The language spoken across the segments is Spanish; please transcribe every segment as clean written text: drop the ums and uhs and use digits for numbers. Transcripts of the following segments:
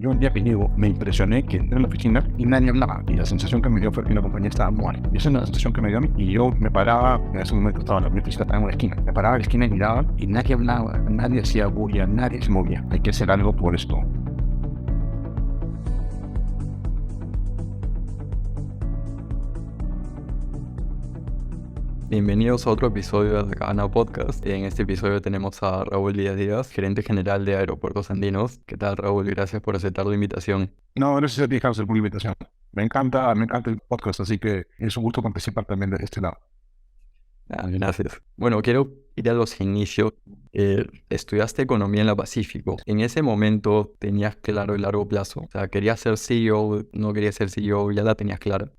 Yo el día que llego me impresioné que entré en la oficina y nadie hablaba. Y la sensación que me dio fue que la compañía estaba muerta. Y esa es la sensación que me dio a mí. Y yo me paraba, en ese momento estaba mi oficina estaba en una esquina. Me paraba en la esquina y miraba y nadie hablaba, nadie hacía bulla, nadie se movía. Hay que hacer algo por esto. Bienvenidos a otro episodio de Gana Podcast. En este episodio tenemos a Raúl Díaz, gerente general de Aeropuertos Andinos. ¿Qué tal, Raúl? Gracias por aceptar la invitación. No, gracias a ti, Hansel, por la invitación. Me encanta el podcast, así que es un gusto participar también de este lado. Gracias. Bueno, quiero ir a los inicios. Estudiaste economía en la Pacífico. En ese momento tenías claro el largo plazo. O sea, querías ser CEO, no querías ser CEO, ya la tenías clara.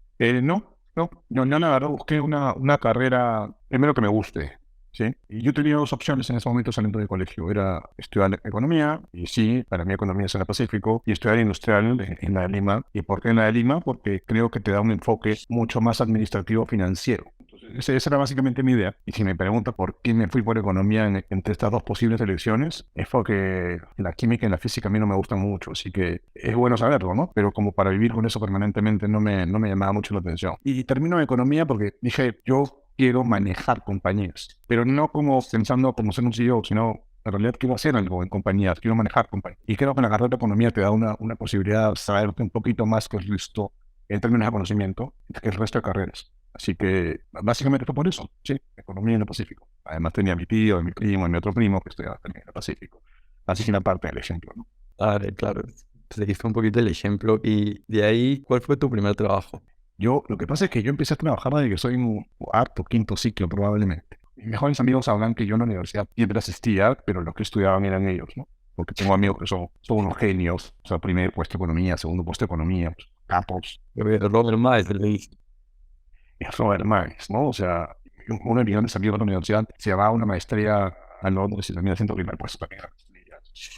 No, yo la verdad busqué una carrera, primero que me guste, ¿sí? Y yo tenía dos opciones en ese momento saliendo del colegio. Era estudiar economía, y sí, para mí economía es en el Pacífico, y estudiar industrial en la de Lima. ¿Y por qué en la de Lima? Porque creo que te da un enfoque mucho más administrativo financiero. Entonces, esa era básicamente mi idea. Y si me pregunta por qué me fui por economía entre estas dos posibles elecciones, es porque la química y la física a mí no me gustan mucho, así que es bueno saberlo, ¿no? Pero como para vivir con eso permanentemente no me llamaba mucho la atención. Y termino en economía porque dije, yo quiero manejar compañías, pero no como pensando como ser un CEO, sino en realidad quiero hacer algo en compañías, quiero manejar compañías. Y creo que la carrera de economía te da una posibilidad de saber un poquito más que el resto en términos de conocimiento que el resto de carreras. Así que básicamente fue por eso, sí, economía en el Pacífico. Además tenía a mi tío, a mi primo, a mi otro primo que estudiaba también en el Pacífico. Así que una parte del ejemplo, ¿no? Claro. Seguiste un poquito el ejemplo y de ahí, ¿cuál fue tu primer trabajo? Lo que pasa es que yo empecé a trabajar desde que soy un cuarto, quinto ciclo probablemente. Mis mejores amigos hablan que yo en la universidad siempre asistía, pero los que estudiaban eran ellos, ¿no? Porque tengo amigos que son unos genios, o sea, primer puesto economía, segundo puesto economía, pues, capos, Robert Miles, leíste. es Robert Marx, ¿no? O sea, uno de mis grandes amigos de la universidad se va a una maestría a Londres y termina siendo primer puesto también.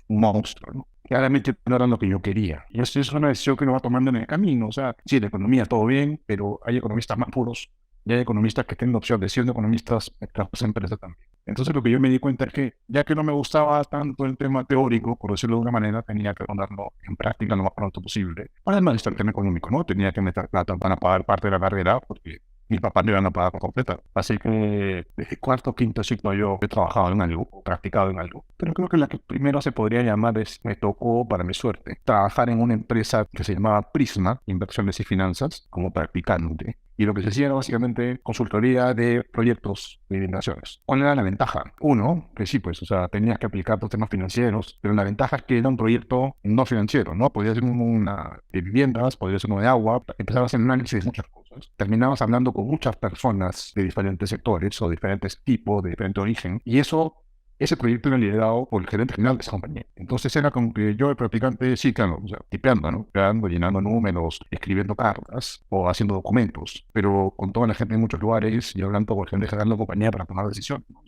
Un monstruo, ¿no? Claramente no era lo que yo quería. Y eso es una decisión que uno va tomando en el camino. O sea, sí, la economía todo bien, pero hay economistas más puros y hay economistas que tienen la opción de siendo economistas en las empresas también. Entonces lo que yo me di cuenta es que ya que no me gustaba tanto el tema teórico, por decirlo de una manera, tenía que ponerlo en práctica lo más pronto posible. Además del tema económico, ¿no? Tenía que meter plata para pagar parte de la carrera porque mis papás no iban a pagar completa. Así que desde cuarto o quinto ciclo yo he trabajado en algo, o practicado en algo. Pero creo que la que primero se podría llamar me tocó, para mi suerte, trabajar en una empresa que se llamaba Prisma, Inversiones y Finanzas, como practicante. Y lo que se hacía era básicamente consultoría de proyectos de inversiones. ¿Cuál era la ventaja? Uno, que sí, pues, o sea, tenías que aplicar los temas financieros, pero la ventaja es que era un proyecto no financiero, ¿no? Podía ser una de viviendas, podía ser uno de agua, empezabas a hacer un análisis de muchas cosas. Terminabas hablando con muchas personas de diferentes sectores o diferentes tipos, de diferente origen, y ese proyecto era liderado por el gerente general de esa compañía. Entonces era como que yo, el practicante, sí, claro, o sea, tipeando, ¿no? Tipeando, llenando números, escribiendo cartas o haciendo documentos, pero con toda la gente en muchos lugares y hablando con el gerente general de la compañía para tomar decisiones, ¿no?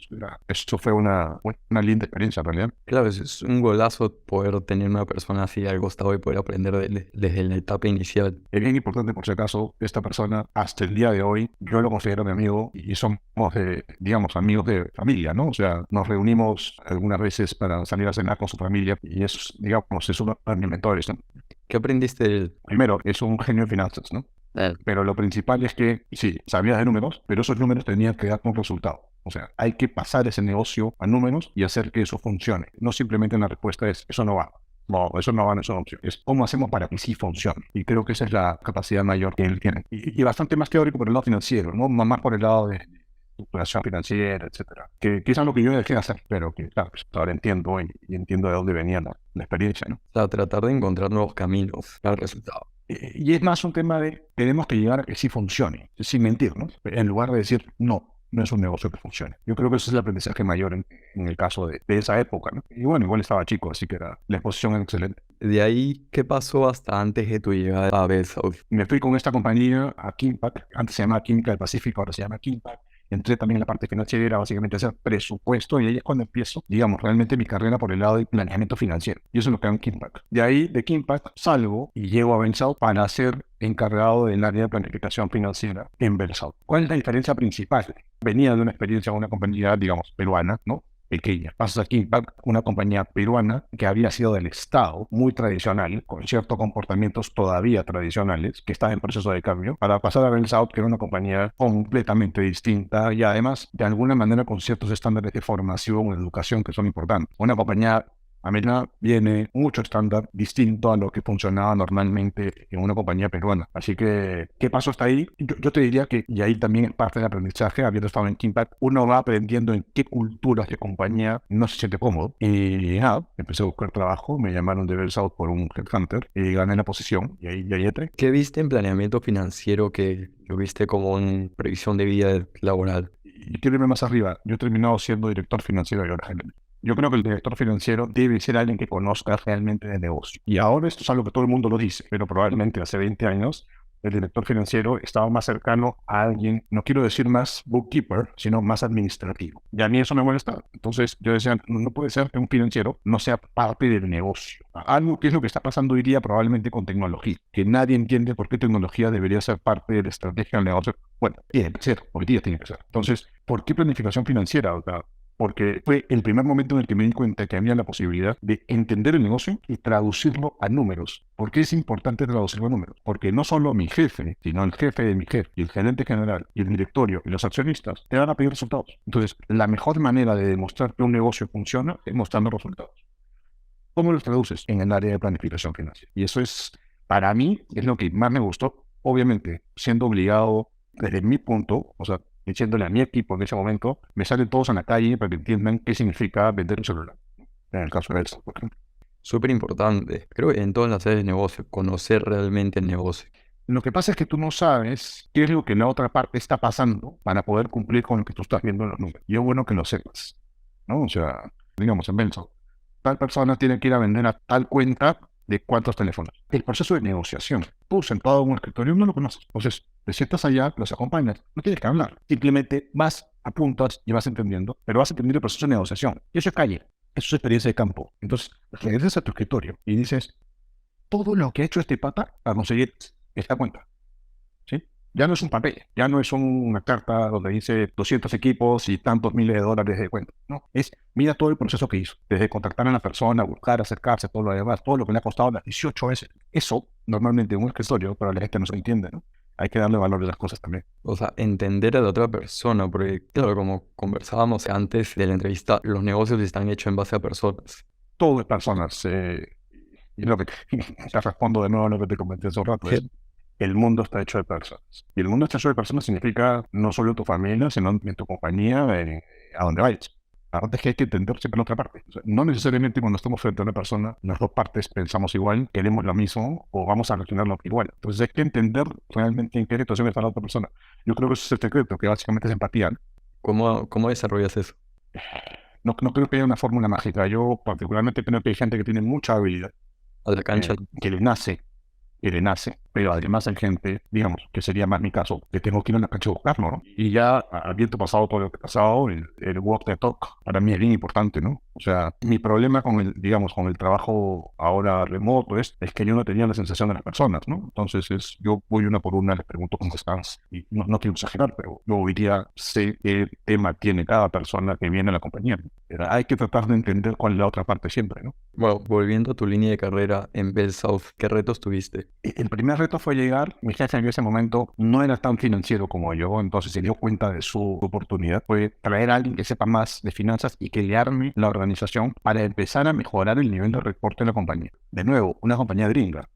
Eso fue una linda experiencia, en realidad. Claro, es un golazo poder tener una persona así al costado y poder aprender desde la etapa inicial. Es bien importante, por si acaso, esta persona, hasta el día de hoy, yo lo considero mi amigo y somos, digamos, amigos de familia, ¿no? O sea, nos reunimos algunas veces para salir a cenar con su familia y es, digamos, es uno de mis mentores, ¿no? ¿Qué aprendiste de él? Primero, es un genio de finanzas, ¿no? Pero lo principal es que, sí, sabía de números, pero esos números tenían que dar un resultado. O sea, hay que pasar ese negocio a números y hacer que eso funcione. No simplemente una respuesta es, eso no va. No, eso no va, no es una opción. Es cómo hacemos para que sí funcione. Y creo que esa es la capacidad mayor que él tiene. Y bastante más teórico por el lado financiero, ¿no? Más por el lado de estructuración financiera, etcétera. Que es algo que yo dejé de hacer, pero que, claro, pues, ahora entiendo y entiendo de dónde venía la experiencia, ¿no? O sea, tratar de encontrar nuevos caminos al resultado. Y es más un tema de tenemos que llegar a que sí funcione, sin mentirnos, en lugar de decir no es un negocio que funcione. Yo creo que ese es el aprendizaje mayor en el caso de esa época, ¿no? Y bueno, igual estaba chico, así que la exposición era excelente. De ahí, ¿qué pasó hasta antes de tu llegada a Belsauth? Me fui con esta compañía a Kimpac, antes se llamaba Química del Pacífico, ahora se llama Kimpac. Entré también en la parte financiera, básicamente hacer presupuesto, y ahí es cuando empiezo, digamos, realmente mi carrera por el lado del planeamiento financiero. Y eso es lo que hago en Kimpac. De ahí, de Kimpac, salgo y llego a Belsauth para ser encargado del área de planificación financiera en Belsauth. ¿Cuál es la diferencia principal? Venía de una experiencia en una compañía, digamos, peruana, ¿no? pequeña. Pasas aquí Impact, una compañía peruana que había sido del Estado, muy tradicional, con ciertos comportamientos todavía tradicionales, que estaba en proceso de cambio, para pasar a Bells Out, que era una compañía completamente distinta y además, de alguna manera, con ciertos estándares de formación o educación que son importantes. Una compañía Amena viene mucho estándar distinto a lo que funcionaba normalmente en una compañía peruana. Así que, ¿qué pasó hasta ahí? Yo te diría que, y ahí también es parte del aprendizaje, habiendo estado en Impact, uno va aprendiendo en qué culturas de compañía no se siente cómodo. Y nada, empecé a buscar trabajo, me llamaron de Bells Out por un headhunter y gané la posición y ahí entré. ¿Qué viste en planeamiento financiero que lo viste como una previsión de vida laboral? Y quiero irme más arriba. Yo he terminado siendo director financiero de ahora. Yo creo que el director financiero debe ser alguien que conozca realmente de negocio. Y ahora esto es algo que todo el mundo lo dice, pero probablemente hace 20 años el director financiero estaba más cercano a alguien, no quiero decir más bookkeeper, sino más administrativo. Y a mí eso me molesta. Entonces yo decía, no puede ser que un financiero no sea parte del negocio. Algo que es lo que está pasando hoy día probablemente con tecnología, que nadie entiende por qué tecnología debería ser parte de la estrategia del negocio. Bueno, tiene que ser, hoy día tiene que ser. Entonces, ¿por qué planificación financiera? O sea, porque fue el primer momento en el que me di cuenta que había la posibilidad de entender el negocio y traducirlo a números. ¿Por qué es importante traducirlo a números? Porque no solo mi jefe, sino el jefe de mi jefe, y el gerente general, y el directorio, y los accionistas, te van a pedir resultados. Entonces, la mejor manera de demostrar que un negocio funciona es mostrando resultados. ¿Cómo los traduces? En el área de planificación financiera. Y eso es, para mí, es lo que más me gustó. Obviamente, siendo obligado desde mi punto, o sea, diciéndole a mi equipo en ese momento, me salen todos a la calle para que entiendan qué significa vender un celular. En el caso de Elsa, por ejemplo. Súper importante. Creo que en todas las áreas de negocio, conocer realmente el negocio. Lo que pasa es que tú no sabes qué es lo que la otra parte está pasando para poder cumplir con lo que tú estás viendo en los números. Y es bueno que lo sepas, ¿no? O sea, digamos, en Benson, tal persona tiene que ir a vender a tal cuenta de cuántos teléfonos. El proceso de negociación. Tú sentado en un escritorio no lo conoces. Entonces, te sientas allá, los acompañas. No tienes que hablar. Simplemente vas, apuntas y vas entendiendo, pero vas a entender el proceso de negociación. Y eso es calle. Eso es experiencia de campo. Entonces, regresas a tu escritorio y dices, todo lo que ha hecho este pata para conseguir esta cuenta. ¿Sí? Ya no es un papel, ya no es una carta donde dice 200 equipos y tantos miles de dólares de cuenta. No, es mira todo el proceso que hizo, desde contactar a la persona, buscar, acercarse, todo lo demás, todo lo que le ha costado las 18 veces. Eso, normalmente en un escritorio, pero la gente no se entiende, ¿no? Hay que darle valor a las cosas también. O sea, entender a la otra persona, porque claro, como conversábamos antes de la entrevista, los negocios están hechos en base a personas. Todo es personas. Y lo que te respondo de nuevo a lo que te comenté hace un rato es, el mundo está hecho de personas. Y el mundo está hecho de personas significa no solo tu familia, sino en tu compañía, a donde vayas. La verdad es que hay que entender siempre la otra parte. O sea, no necesariamente cuando estamos frente a una persona, las dos partes pensamos igual, queremos lo mismo o vamos a reaccionar igual. Entonces hay que entender realmente en qué situación está la otra persona. Yo creo que ese es el secreto, que básicamente es empatía. ¿Cómo desarrollas eso? No creo que haya una fórmula mágica. Yo particularmente creo que hay gente que tiene mucha habilidad, A la cancha. que le nace, pero además hay gente, digamos, que sería más mi caso, que tengo que ir a la cancha a buscarlo, ¿no? Y ya, habiendo pasado todo lo que ha pasado, el walk the talk para mí es bien importante, ¿no? O sea, mi problema con digamos, con el trabajo ahora remoto es que yo no tenía la sensación de las personas, ¿no? Entonces, yo voy una por una, les pregunto cómo están, y no quiero exagerar, pero yo hoy día sé qué tema tiene cada persona que viene a la compañía, ¿no? Pero hay que tratar de entender cuál es la otra parte siempre, ¿no? Bueno, volviendo a tu línea de carrera en Bell South, ¿qué retos tuviste? El primer reto fue llegar, mi jefe en ese momento no era tan financiero como yo, entonces se dio cuenta de su oportunidad, fue traer a alguien que sepa más de finanzas y crearme la organización para empezar a mejorar el nivel de reporte de la compañía. De nuevo, una compañía gringa,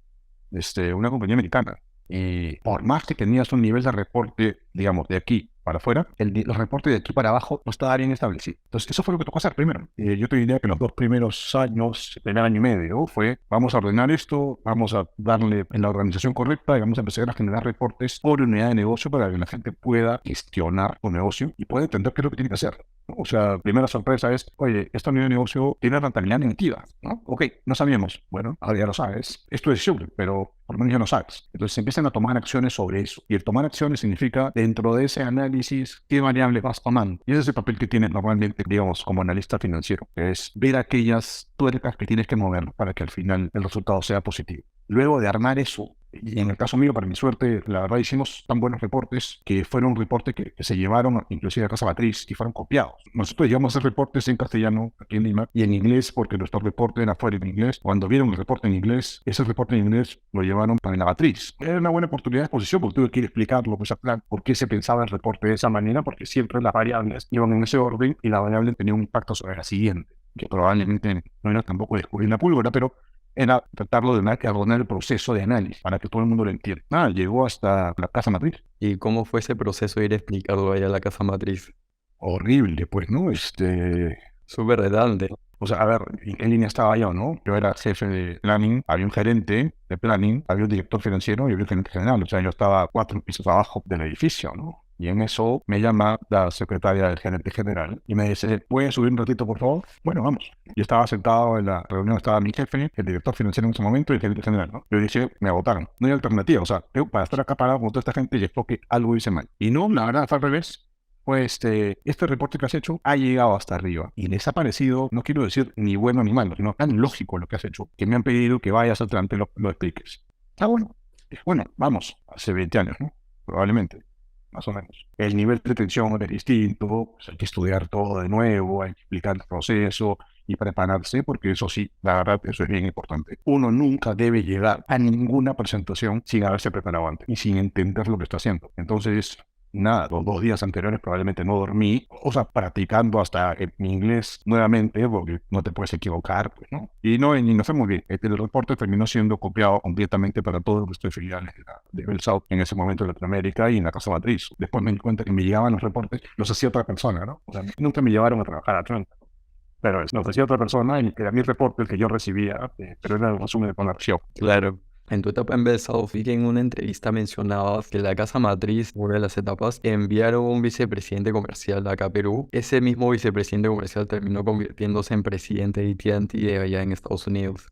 una compañía americana, y por más que tenías un nivel de reporte, digamos, de aquí para afuera, los reportes de aquí para abajo no estaba bien establecido. Entonces, eso fue lo que tocó hacer primero. Yo te diría que los 2 primeros años, el primer año y medio, fue, vamos a ordenar esto, vamos a darle en la organización correcta y vamos a empezar a generar reportes por unidad de negocio para que la gente pueda gestionar su negocio y pueda entender qué es lo que tiene que hacer, ¿no? O sea, primera sorpresa es, oye, esta unidad de negocio tiene rentabilidad negativa, ¿no? Ok, no sabíamos. Bueno, ahora ya lo sabes. Es tu decisión, pero por lo menos ya lo sabes. Entonces se empiezan a tomar acciones sobre eso. Y el tomar acciones significa, dentro de ese análisis, qué variable vas tomando. Y ese es el papel que tienes normalmente, digamos, como analista financiero, que es ver aquellas tuercas que tienes que mover para que al final el resultado sea positivo. Luego de armar eso, Y en el caso mío, para mi suerte, la verdad hicimos tan buenos reportes que fueron reportes que se llevaron inclusive a casa matriz y fueron copiados. Nosotros llegamos a hacer reportes en castellano aquí en Lima y en inglés porque nuestro reporte era fuera en inglés. Cuando vieron el reporte en inglés, ese reporte en inglés lo llevaron para la matriz. Era una buena oportunidad de exposición porque tuve que ir a explicarlo, pues a plan, por qué se pensaba el reporte de esa manera, porque siempre las variables iban en ese orden y la variable tenía un impacto sobre la siguiente, que probablemente no era tampoco descubrir la pólvora, pero era tratarlo de abonar el proceso de análisis para que todo el mundo lo entienda. Llegó hasta la casa matriz. ¿Y cómo fue ese proceso de ir a explicarlo ahí a la casa matriz? Horrible, pues, ¿no? Súper redundante. O sea, a ver, ¿en qué línea estaba yo, no? Yo era jefe de planning, había un gerente de planning, había un director financiero y había un gerente general. O sea, yo estaba 4 pisos abajo del edificio, ¿no? Y en eso me llama la secretaria del gerente general y me dice, ¿puedes subir un ratito, por favor? Bueno, vamos. Yo estaba sentado en la reunión, estaba mi jefe, el director financiero en ese momento y el gerente general, ¿no? Yo dije, me agotaron. No hay alternativa. O sea, yo para estar acá parado con toda esta gente y es porque algo hice mal. Y no, la verdad, fue al revés. Pues este reporte que has hecho ha llegado hasta arriba y les ha parecido, no quiero decir ni bueno ni malo, sino tan lógico lo que has hecho, que me han pedido que vayas adelante y lo expliques. Bueno. Bueno, vamos, hace 20 años, ¿no? Probablemente, más o menos. El nivel de tensión era distinto, pues hay que estudiar todo de nuevo, hay que explicar el proceso y prepararse, porque eso sí, la verdad, eso es bien importante. Uno nunca debe llegar a ninguna presentación sin haberse preparado antes y sin entender lo que está haciendo. Entonces, nada, los 2 días anteriores probablemente no dormí, o sea, practicando hasta mi inglés nuevamente, porque no te puedes equivocar, pues, ¿no? Y no fue muy bien. El reporte terminó siendo copiado completamente para todos los resto de filiales de Belsouth en ese momento en Latinoamérica y en la casa matriz. Después me di cuenta que me llegaban los reportes, los hacía otra persona, ¿no? O sea, nunca me llevaron a trabajar a Atlanta. Pero los hacía otra persona y era mi reporte el que yo recibía, pero era el resumen de Conaxio. Claro. En tu etapa en Belsouth, vi que en una entrevista mencionabas que la casa matriz, una de las etapas, enviaron un vicepresidente comercial acá a Perú. Ese mismo vicepresidente comercial terminó convirtiéndose en presidente de AT&T allá en Estados Unidos.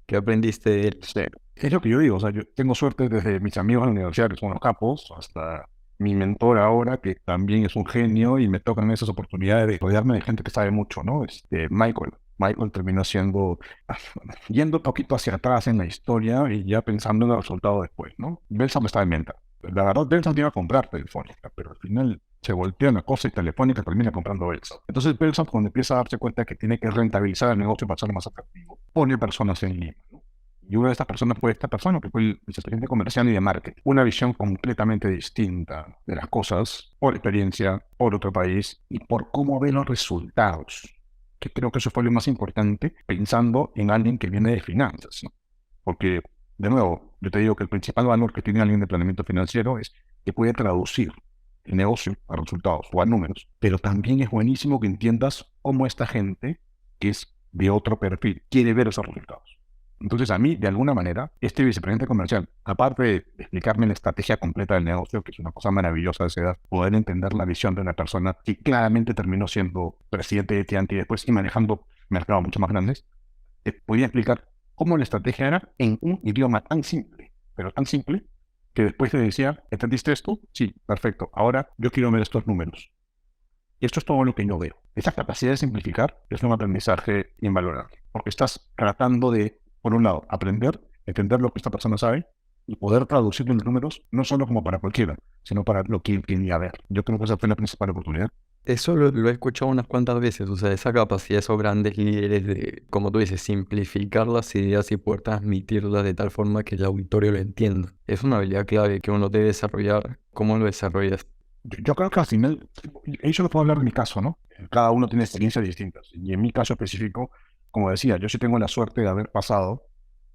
¿Qué aprendiste de él? Sí, es lo que yo digo, o sea, yo tengo suerte desde mis amigos en la universidad, que son los capos, hasta mi mentor ahora, que también es un genio, y me tocan esas oportunidades de rodearme de gente que sabe mucho, ¿no? Michael terminó siendo, yendo un poquito hacia atrás en la historia y ya pensando en el resultado después, ¿no? Belsa me estaba en venta. La verdad, Belsa iba a comprar Telefónica, pero al final se voltea una cosa y Telefónica termina comprando Belsa. Entonces Belsa, cuando empieza a darse cuenta que tiene que rentabilizar el negocio para hacerlo más atractivo, pone personas en Lima, ¿no? Y una de estas personas fue esta persona, que fue el vicepresidente comercial y de marketing. Una visión completamente distinta de las cosas, por experiencia, por otro país y por cómo ve los resultados. Que creo que eso fue lo más importante, pensando en alguien que viene de finanzas, ¿no? Porque, de nuevo, yo te digo que el principal valor que tiene alguien de planeamiento financiero es que puede traducir el negocio a resultados o a números, pero también es buenísimo que entiendas cómo esta gente, que es de otro perfil, quiere ver esos resultados. Entonces, a mí, de alguna manera, este vicepresidente comercial, aparte de explicarme la estrategia completa del negocio, que es una cosa maravillosa de esa edad, poder entender la visión de una persona que claramente terminó siendo presidente de AT&T y después y manejando mercados mucho más grandes, te podía explicar cómo la estrategia era en un idioma tan simple, pero tan simple, que después te decía, ¿entendiste esto? Sí, perfecto. Ahora yo quiero ver estos números. Y esto es todo lo que yo veo. Esa capacidad de simplificar es un aprendizaje invalorable, porque estás tratando de, por un lado, aprender, entender lo que esta persona sabe y poder traducirlo en números, no solo como para cualquiera, sino para lo que él quería ver. Yo creo que esa fue la principal oportunidad. Eso lo he escuchado unas cuantas veces, o sea, esa capacidad de esos grandes líderes de, como tú dices, simplificar las ideas y poder transmitirlas de tal forma que el auditorio lo entienda. Es una habilidad clave que uno debe desarrollar. ¿Cómo lo desarrollas? Yo creo que al final, yo no puedo hablar de mi caso, ¿no? Cada uno tiene experiencias distintas. Y en mi caso específico, como decía, yo sí tengo la suerte de haber pasado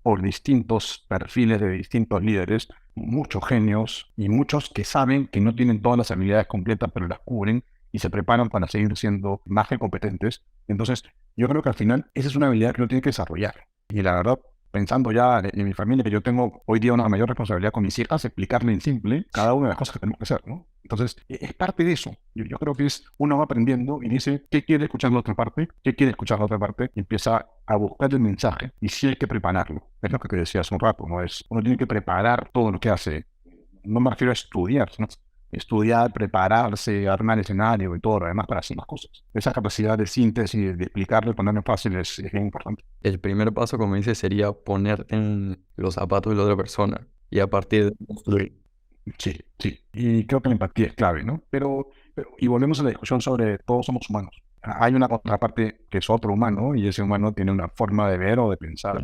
por distintos perfiles de distintos líderes, muchos genios y muchos que saben que no tienen todas las habilidades completas, pero las cubren y se preparan para seguir siendo más que competentes. Entonces, yo creo que al final esa es una habilidad que uno tiene que desarrollar. Y la verdad, pensando ya en mi familia, que yo tengo hoy día una mayor responsabilidad con mis hijas, explicarle en simple cada una de las cosas que tenemos que hacer, ¿no? Entonces, es parte de eso. Yo creo que es uno va aprendiendo y dice, ¿qué quiere escuchar la otra parte? ¿Qué quiere escuchar la otra parte? Y empieza a buscar el mensaje y sí hay que prepararlo. Es lo que te decía hace un rato, ¿no? Uno tiene que preparar todo lo que hace. No me refiero a estudiar, sino estudiar, prepararse, armar el escenario y todo lo demás para hacer más cosas. Esa capacidad de síntesis, de explicarlo y ponerlo fácil es bien importante. El primer paso, como dices, sería ponerte en los zapatos de la otra persona. y a partir de construir. Sí, sí. Y creo que la empatía es clave, ¿no? Y volvemos a la discusión sobre todos somos humanos. Hay una contraparte que es otro humano y ese humano tiene una forma de ver o de pensar.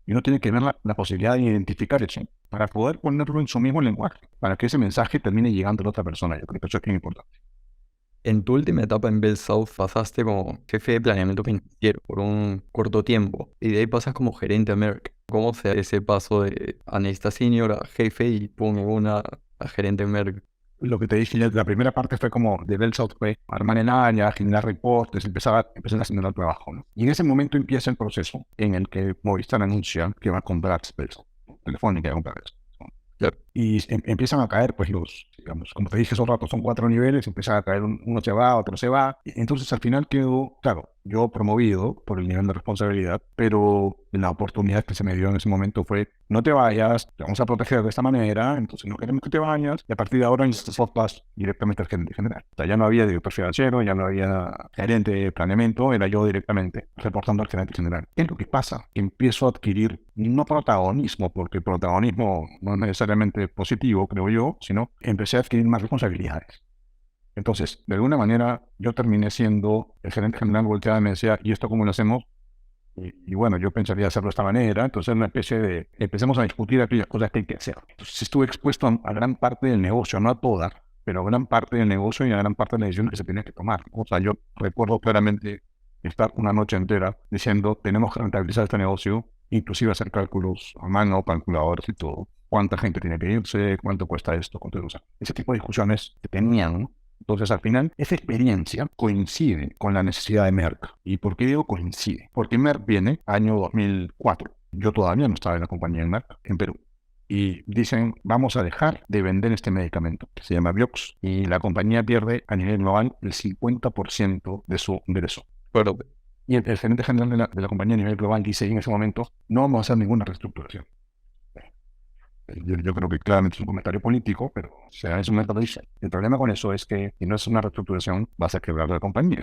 Y uno tiene que ver la posibilidad de identificar eso para poder ponerlo en su mismo lenguaje, para que ese mensaje termine llegando a la otra persona. Yo creo que eso es bien importante. En tu última etapa en Bell South pasaste como jefe de planeamiento financiero por un corto tiempo y de ahí pasas como gerente a Merck. ¿Cómo se hace ese paso de analista senior a jefe y pum, una a gerente en Merck? Lo que te dije, la primera parte fue como de Bell South fue armar el área, generar reportes, empezar a generar trabajo, ¿no? Y en ese momento empieza el proceso en el que Movistar anuncia que va a comprar Bell South, ¿no? Telefónica va a comprar eso. Claro. Y empiezan a caer, pues digamos, como te dije hace un rato, son 4 niveles, empiezan a caer, uno se va, otro se va. Entonces al final quedo, claro, yo promovido por el nivel de responsabilidad, pero la oportunidad que se me dio en ese momento fue, no te vayas, te vamos a proteger de esta manera, entonces no queremos que te vayas, y a partir de ahora en este vas directamente al gerente general. O sea, ya no había director financiero, ya no había gerente de planeamiento, era yo directamente reportando al gerente general. ¿Qué es lo que pasa? Que empiezo a adquirir no protagonismo, porque el protagonismo no es necesariamente positivo, creo yo, sino empecé a adquirir más responsabilidades. Entonces, de alguna manera, yo terminé siendo el gerente general volteado y me decía, ¿y esto cómo lo hacemos? Y bueno, yo pensaría hacerlo de esta manera. Entonces, una especie de, empecemos a discutir aquellas cosas que hay que hacer. Entonces, estuve expuesto a gran parte del negocio, no a toda, pero a gran parte del negocio y a gran parte de las decisiones que se tenían que tomar. O sea, yo recuerdo claramente estar una noche entera diciendo, tenemos que rentabilizar este negocio, inclusive hacer cálculos a mano, calculadores y todo. ¿Cuánta gente tiene que irse? ¿Cuánto cuesta esto? ¿Cuánto? O sea, ese tipo de discusiones que tenían, ¿no? Entonces, al final, esa experiencia coincide con la necesidad de Merck. ¿Y por qué digo coincide? Porque Merck viene año 2004. Yo todavía no estaba en la compañía de Merck, en Perú. Y dicen, vamos a dejar de vender este medicamento, que se llama Vioxx, y la compañía pierde a nivel global el 50% de su ingreso. Pero Y el gerente general de la compañía a nivel global dice en ese momento, no vamos a hacer ninguna reestructuración. Yo creo que claramente es un comentario político, pero o sea, en ese momento lo dice. El problema con eso es que si no es una reestructuración, vas a quebrar la compañía.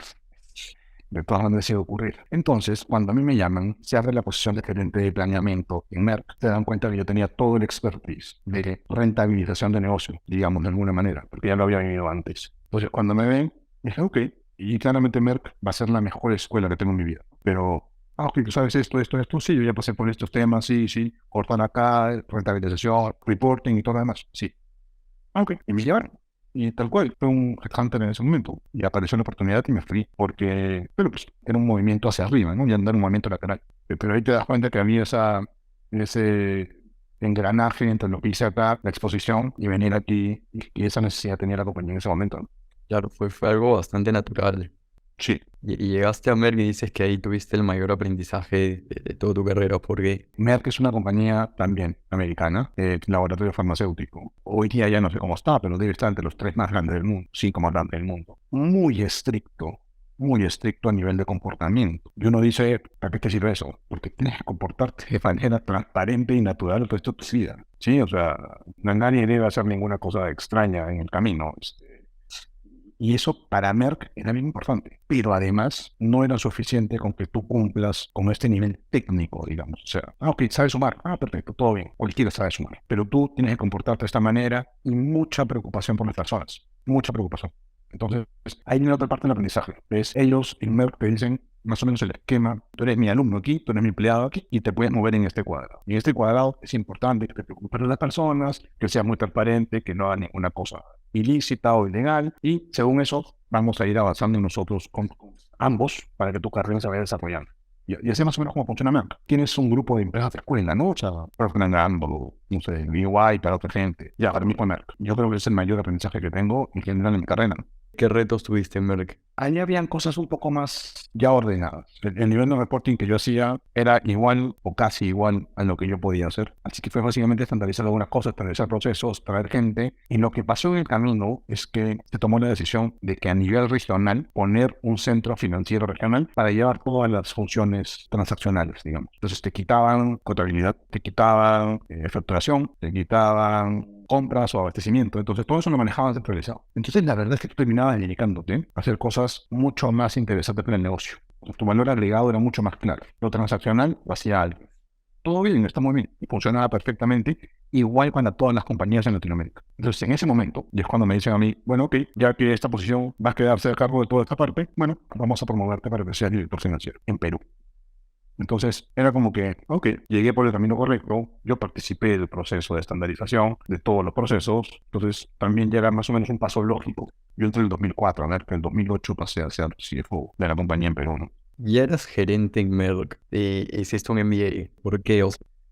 De todas maneras, se va a ocurrir. Entonces, cuando a mí me llaman, se abre la posición de gerente de planeamiento en Merck. Se dan cuenta que yo tenía todo el expertise de rentabilización de negocio, digamos, de alguna manera, porque ya lo había vivido antes. Entonces, cuando me ven, dije, ok. Y claramente Merck va a ser la mejor escuela que tengo en mi vida. Pero ok, tú sabes esto, sí, yo ya pasé por estos temas, sí, cortan acá, rentabilización, reporting y todo lo demás, sí. Ok, y me llevaron. Y tal cual, fue un headhunter en ese momento. Y apareció la oportunidad y me fui, porque, pero pues, era un movimiento hacia arriba, ¿no? Ya no era un movimiento lateral. Pero ahí te das cuenta que había ese engranaje entre lo que hice acá, la exposición, y venir aquí, y esa necesidad tenía la compañía en ese momento, ¿no? claro, fue algo bastante natural. Sí. Y llegaste a Merck y dices que ahí tuviste el mayor aprendizaje de toda tu carrera. ¿Por qué? Merck es una compañía también americana, laboratorio farmacéutico. Hoy día ya no sé cómo está, pero debe estar entre los 3 más grandes del mundo, 5 más grandes del mundo. Muy estricto a nivel de comportamiento. Y uno dice, ¿para qué te sirve eso? Porque tienes que comportarte de manera transparente y natural el resto de tu vida. Sí, o sea, nadie debe hacer ninguna cosa extraña en el camino. Y eso para Merck era bien importante. Pero además no era suficiente con que tú cumplas con este nivel técnico, digamos. O sea, ok, sabes sumar. Perfecto, todo bien. Cualquiera sabe sumar. Pero tú tienes que comportarte de esta manera y mucha preocupación por las personas. Mucha preocupación. Entonces, ahí viene otra parte del aprendizaje. Es ellos en Merck te dicen más o menos el esquema. Tú eres mi alumno aquí, tú eres mi empleado aquí y te puedes mover en este cuadrado. Y en este cuadrado es importante que te preocupes de las personas, que seas muy transparente, que no hagas ninguna cosa ilícita o ilegal, y según eso vamos a ir avanzando nosotros con ambos para que tu carrera se vaya desarrollando. Y así más o menos cómo funciona Merck. Tienes un grupo de empresas de escuela, ¿no? O sea, Procter & Gamble, no sé, EY para otra gente. Ya, para mí fue Merck. Yo creo que es el mayor aprendizaje que tengo en general en mi carrera. ¿Qué retos tuviste en Merck? Ahí habían cosas un poco más ya ordenadas. El nivel de reporting que yo hacía era igual o casi igual a lo que yo podía hacer. Así que fue básicamente estandarizar algunas cosas, estandarizar procesos, traer gente. Y lo que pasó en el camino es que se tomó la decisión de que a nivel regional poner un centro financiero regional para llevar todas las funciones transaccionales, digamos. Entonces te quitaban contabilidad, te quitaban facturación, te quitaban compras o abastecimiento. Entonces todo eso lo manejaban centralizado. Entonces la verdad es que tú terminabas dedicándote a hacer cosas mucho más interesantes para el negocio. Tu valor agregado era mucho más claro. Lo transaccional lo hacía alguien. todo bien, está muy bien, y funcionaba perfectamente, igual para todas las compañías en Latinoamérica. Entonces, en ese momento, y es cuando me dicen a mí, bueno, ok, ya que esta posición va a quedarse a cargo de toda esta parte, bueno, vamos a promoverte para que seas director financiero en Perú. Entonces, era como que, ok, llegué por el camino correcto, yo participé del proceso de estandarización, de todos los procesos, entonces también llega más o menos un paso lógico. Yo entré en el 2004, a ver, que en el 2008 pasé a ser CFO de la compañía en Perú, ¿no? Ya eras gerente en Merck, hiciste un MBA. ¿Por qué?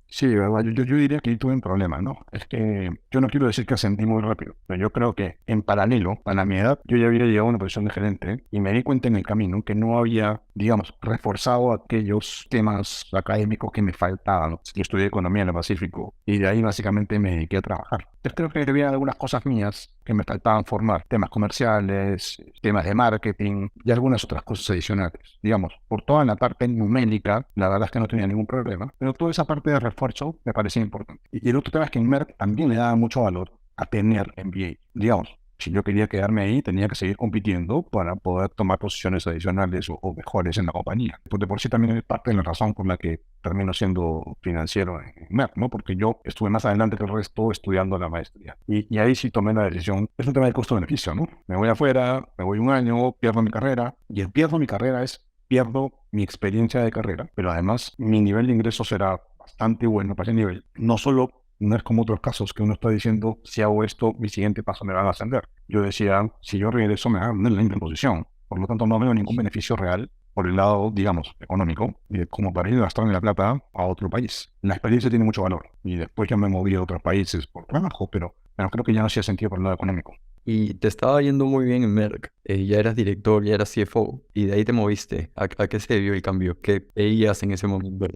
Sí, ¿verdad? Yo diría que ahí tuve un problema, ¿no? Es que yo no quiero decir que ascendí muy rápido, pero yo creo que en paralelo, para mi edad, yo ya había llegado a una posición de gerente y me di cuenta en el camino que no había, digamos, reforzado aquellos temas académicos que me faltaban, ¿no? Yo estudié economía en el Pacífico y de ahí básicamente me dediqué a trabajar. Entonces creo que había algunas cosas mías que me faltaban formar, temas comerciales, temas de marketing y algunas otras cosas adicionales. Digamos, por toda la parte numérica, la verdad es que no tenía ningún problema, pero toda esa parte de refuerzo me parecía importante. Y el otro tema es que en Merck también le daba mucho valor a tener MBA. Digamos, si yo quería quedarme ahí, tenía que seguir compitiendo para poder tomar posiciones adicionales o mejores en la compañía. Pues de por sí también es parte de la razón por la que termino siendo financiero en Merck, ¿no? Porque yo estuve más adelante que el resto estudiando la maestría. Y ahí sí tomé la decisión. Es un tema de costo-beneficio, ¿no? Me voy afuera, me voy un año, pierdo mi carrera. Y el pierdo mi carrera es pierdo mi experiencia de carrera, pero además mi nivel de ingresos será bastante bueno para ese nivel. No solo no es como otros casos que uno está diciendo, si hago esto, mi siguiente paso me van a ascender. Yo decía, si yo regreso, me van a poner en la misma posición. Por lo tanto, no veo ningún beneficio real por el lado, digamos, económico, como para ir a gastarme la plata a otro país. La experiencia tiene mucho valor. Y después ya me moví a otros países por trabajo, pero creo que ya no hacía sentido por el lado económico. Y te estaba yendo muy bien en Merck, ya eras director, ya eras CFO, y de ahí te moviste. ¿A qué se debió el cambio? ¿Qué veías en ese momento?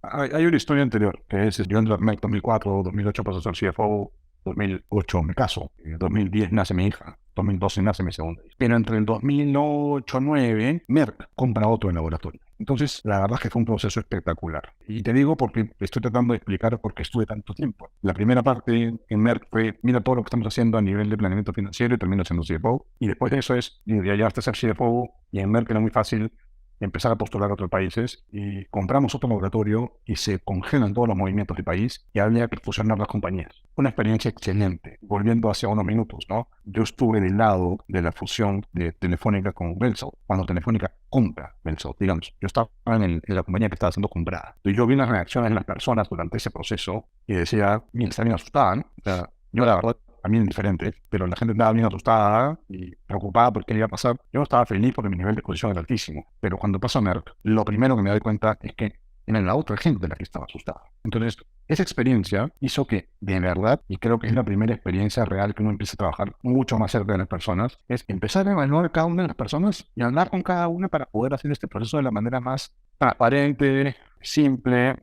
Hay una historia anterior, que es yo entré en MEC 2004, 2008 paso a ser CFO, 2008 me caso, 2010 nace mi hija, 2012 nace mi segunda hija. Pero entre el 2008-2009, Merck compra otro en laboratorio. Entonces, la verdad es que fue un proceso espectacular. Y te digo porque estoy tratando de explicar por qué estuve tanto tiempo. La primera parte en Merck fue, mira todo lo que estamos haciendo a nivel de planeamiento financiero y termino siendo CFO. Y después de eso es, ya llegaste a ser CFO y en Merck era muy fácil empezar a postular a otros países y compramos otro laboratorio y se congelan todos los movimientos del país y había que fusionar las compañías. Una experiencia excelente. Volviendo hacia unos minutos, ¿no? Yo estuve del lado de la fusión de Telefónica con Belsol, cuando Telefónica compra Belsol, digamos. Yo estaba en la compañía que estaba siendo comprada. Y yo vi las reacciones de las personas durante ese proceso y decía, mira, está bien asustada, ¿no? O sea, yo la verdad también diferente, pero la gente estaba bien asustada y preocupada por qué le iba a pasar. Yo estaba feliz porque mi nivel de exposición era altísimo, pero cuando pasó a Merck, lo primero que me doy cuenta es que era la otra gente de la que estaba asustada. Entonces, esa experiencia hizo que, de verdad, y creo que es la primera experiencia real que uno empieza a trabajar mucho más cerca de las personas, es empezar a evaluar cada una de las personas y hablar con cada una para poder hacer este proceso de la manera más transparente, simple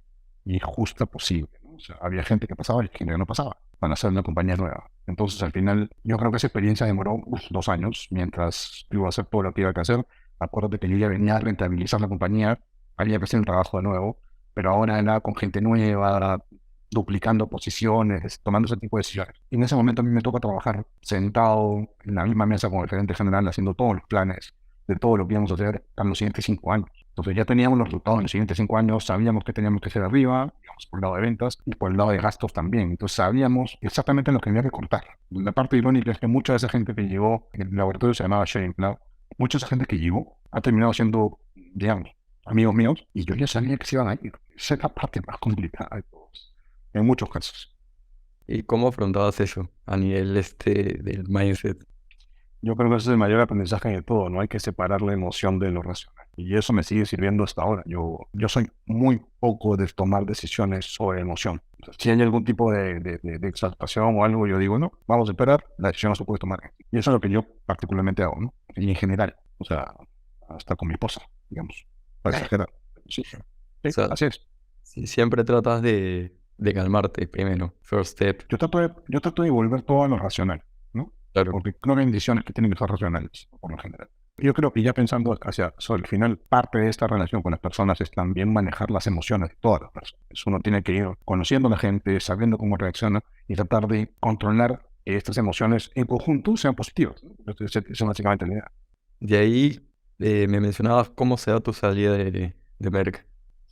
y justa posible. O sea, había gente que pasaba y gente que no pasaba para hacer una compañía nueva. Entonces, al final, yo creo que esa experiencia demoró 2 años mientras iba a hacer todo lo que iba a hacer. Acuérdate que yo ya venía a rentabilizar la compañía, había que hacer el trabajo de nuevo, pero ahora era con gente nueva, duplicando posiciones, tomando ese tipo de decisiones. Y en ese momento a mí me toca trabajar sentado en la misma mesa con el gerente general, haciendo todos los planes de todo lo que íbamos a hacer en los siguientes 5 años. Entonces ya teníamos los resultados en los siguientes 5 años, sabíamos que teníamos que hacer arriba, digamos, por el lado de ventas y por el lado de gastos también. Entonces sabíamos exactamente lo que había que cortar. La parte irónica es que mucha de esa gente que llegó, el laboratorio se llamaba Sharing Cloud, mucha de esa gente que llegó ha terminado siendo, digamos, amigos míos y yo ya sabía que se iban a ir. Esa es la parte más complicada de todos, en muchos casos. ¿Y cómo afrontabas eso a nivel del mindset? Yo creo que ese es el mayor aprendizaje de todo, no hay que separar la emoción de lo racional. Y eso me sigue sirviendo hasta ahora. Yo soy muy poco de tomar decisiones sobre emoción. O sea, si hay algún tipo de exaltación o algo, yo digo, no, vamos a esperar, la decisión no se puede tomar. Y eso es lo que yo particularmente hago, ¿no? Y en general, o sea, hasta con mi esposa, digamos, para exagerar. Sí, sí, O sea, así es. siempre tratas de calmarte primero, first step. Yo trato de volver todo a lo racional, ¿no? Claro. Porque no hay decisiones que tienen que ser racionales, por lo general. Yo creo que ya pensando sobre el final, parte de esta relación con las personas es también manejar las emociones de todas las personas. Uno tiene que ir conociendo a la gente, sabiendo cómo reacciona y tratar de controlar que estas emociones en conjunto sean positivas, ¿no? Esa es básicamente la idea. De ahí me mencionabas cómo se da tu salida de Merck.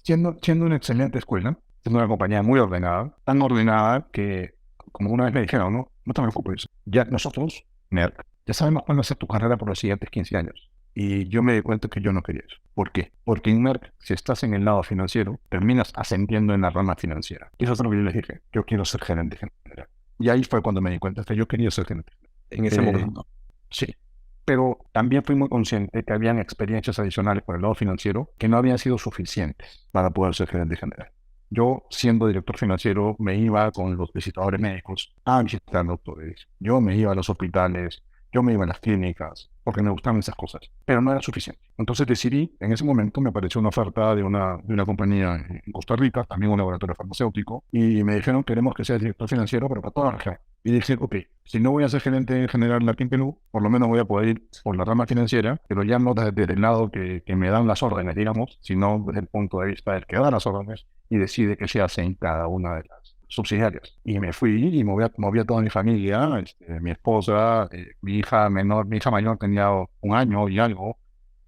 siendo una excelente escuela, siendo una compañía muy ordenada, tan ordenada que, como una vez me dijeron, no te preocupes, ya nosotros, Merck, ya sabemos cuándo hacer tu carrera por los siguientes 15 años. Y yo me di cuenta que yo no quería eso. ¿Por qué? Porque en Merck, si estás en el lado financiero, terminas ascendiendo en la rama financiera. Y eso es lo que yo les dije. Yo quiero ser gerente general. Y ahí fue cuando me di cuenta que yo quería ser gerente. En ese Eh, momento. sí. Pero también fui muy consciente que habían experiencias adicionales por el lado financiero que no habían sido suficientes para poder ser gerente general. Yo, siendo director financiero, me iba con los visitadores médicos a visitar doctores. Yo me iba a los hospitales, yo me iba a las clínicas, porque me gustaban esas cosas, pero no era suficiente. Entonces decidí, en ese momento me apareció una oferta de una compañía en Costa Rica, también un laboratorio farmacéutico, y me dijeron, queremos que seas director financiero, pero para toda la región. Y dije, ok, si no voy a ser gerente general aquí en Perú, por lo menos voy a poder ir por la rama financiera, pero ya no desde el lado que me dan las órdenes, digamos, sino desde el punto de vista del que da las órdenes y decide qué se hace en cada una de las subsidiarias. Y me fui y moví a toda mi familia, mi esposa, mi hija menor, mi hija mayor tenía 1 año y algo,